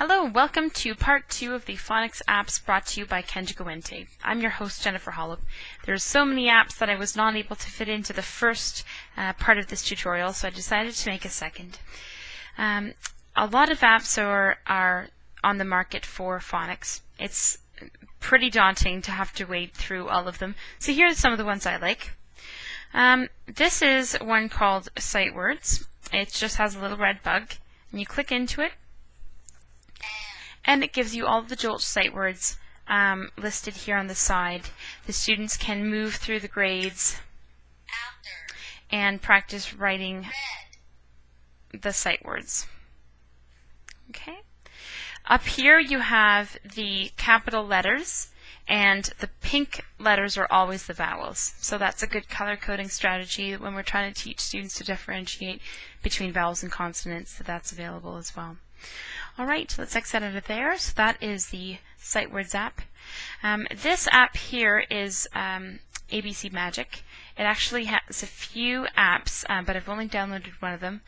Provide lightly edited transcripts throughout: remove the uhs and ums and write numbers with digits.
Hello, welcome to part 2 of the Phonics Apps brought to you by Kenji Gawente. I'm your host, Jennifer Hollop. There's so many apps that I was not able to fit into the first part of this tutorial, so I decided to make a second. A lot of apps are on the market for phonics. It's pretty daunting to have to wade through all of them, so here are some of the ones I like. This is one called Sight Words. It just has a little red bug, and you click into it, and it gives you all of the Jolt sight words listed here on the side. The students can move through the grades and practice writing the sight words. Okay. Up here you have the capital letters, and the pink letters are always the vowels. So that's a good color coding strategy when we're trying to teach students to differentiate between vowels and consonants, so that's available as well. Alright, let's exit out of there. So that is the Sight Words app. This app here is ABC Magic. It actually has a few apps, but I've only downloaded one of them.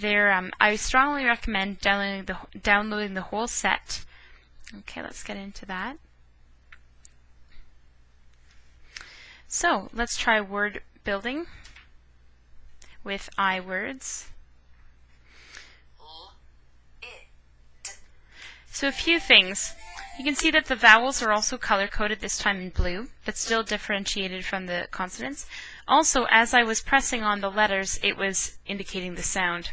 I strongly recommend downloading the whole set. Okay, let's get into that. So let's try word building with iWords. So a few things. You can see that the vowels are also color-coded, this time in blue, but still differentiated from the consonants. Also, as I was pressing on the letters, it was indicating the sound.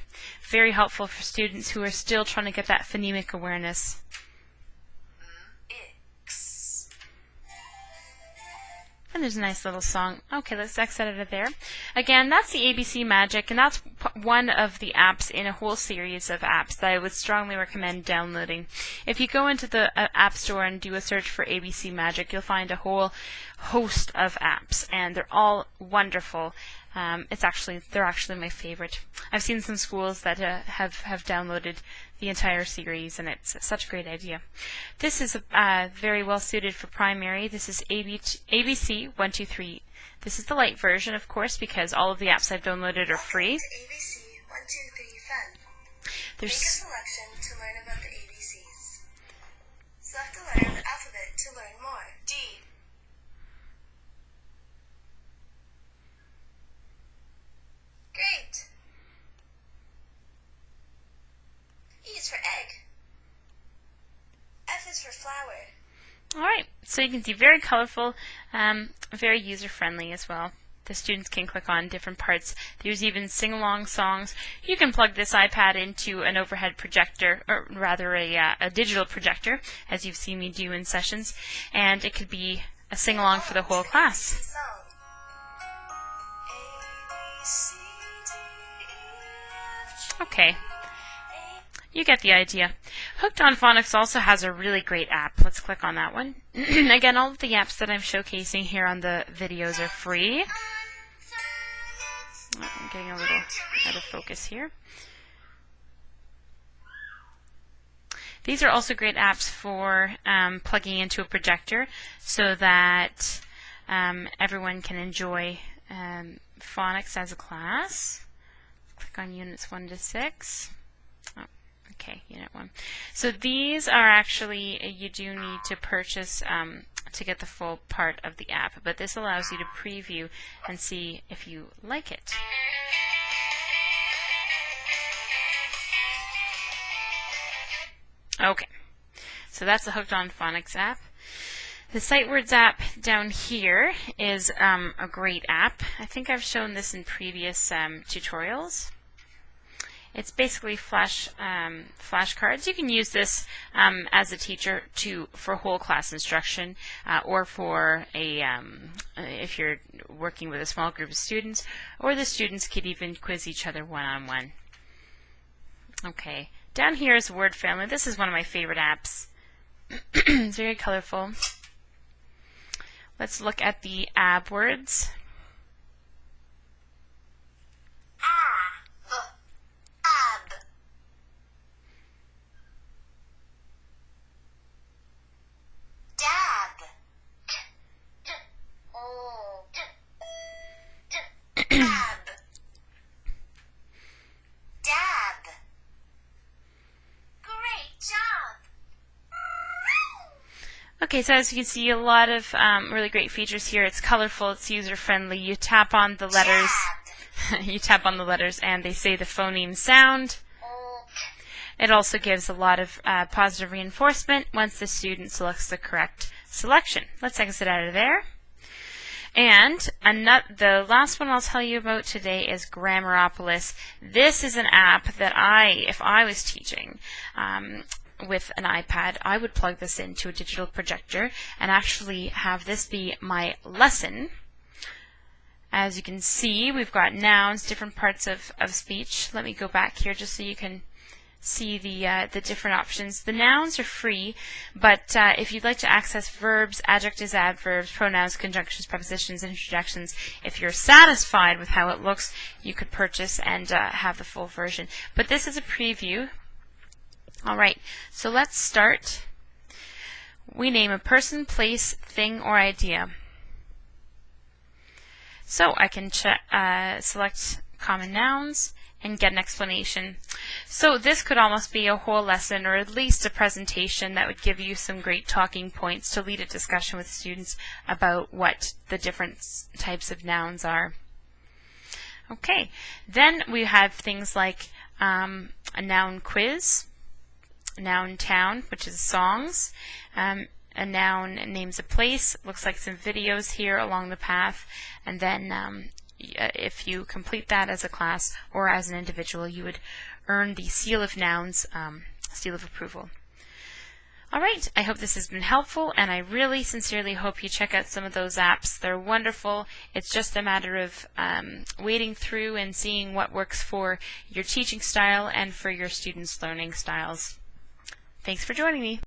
Very helpful for students who are still trying to get that phonemic awareness. And there's a nice little song. Okay, let's exit out of there. Again, that's the ABC Magic, and that's one of the apps in a whole series of apps that I would strongly recommend downloading. If you go into the App Store and do a search for ABC Magic, you'll find a whole host of apps, and they're all wonderful. They're actually my favorite. I've seen some schools that have downloaded the entire series, and it's such a great idea. This is very well suited for primary. This is ABC 123. This is the light version, of course, because all of the apps I've downloaded are free. ABC 123 Fun. There's Make a selection to learn about the ABCs. Select a letter of the alphabet to learn more. D. Great. E is for egg. F is for flower. Alright, so you can see very colorful, very user-friendly as well. The students can click on different parts. There's even sing-along songs. You can plug this iPad into an overhead projector, or rather a digital projector, as you've seen me do in sessions, and it could be a sing-along for the whole class. Okay. You get the idea. Hooked on Phonics also has a really great app. Let's click on that one. Again, all of the apps that I'm showcasing here on the videos are free. Oh, I'm getting a little out of focus here. These are also great apps for plugging into a projector so that everyone can enjoy phonics as a class. Click on units 1 to 6. Okay, unit 1. So these are actually, you do need to purchase to get the full part of the app, but this allows you to preview and see if you like it. Okay, so that's the Hooked on Phonics app. The Sight Words app down here is a great app. I think I've shown this in previous tutorials. It's basically flashcards. You can use this as a teacher for whole class instruction, or for if you're working with a small group of students, or the students could even quiz each other one-on-one. Okay, down here is Word Family. This is one of my favorite apps. It's very colorful. Let's look at the AB words. Dab. Great job. Okay, so as you can see, a lot of really great features here. It's colorful, it's user-friendly. You tap on the letters, you tap on the letters, and they say the phoneme sound. It also gives a lot of positive reinforcement once the student selects the correct selection. Let's exit out of there. And the last one I'll tell you about today is Grammaropolis. This is an app that if I was teaching with an iPad, I would plug this into a digital projector and actually have this be my lesson. As you can see, we've got nouns, different parts of speech. Let me go back here just so you can see the different options. The nouns are free, but if you'd like to access verbs, adjectives, adverbs, pronouns, conjunctions, prepositions, and interjections, if you're satisfied with how it looks, you could purchase and have the full version. But this is a preview. All right, so let's start. We name a person, place, thing, or idea. So I can select common nouns and get an explanation. So this could almost be a whole lesson, or at least a presentation that would give you some great talking points to lead a discussion with students about what the different types of nouns are. Okay, then we have things like a noun quiz, a noun town, which is songs, a noun names a place, looks like some videos here along the path, and then if you complete that as a class or as an individual, you would earn the seal of nouns, seal of approval. All right, I hope this has been helpful, and I really sincerely hope you check out some of those apps. They're wonderful. It's just a matter of wading through and seeing what works for your teaching style and for your students' learning styles. Thanks for joining me.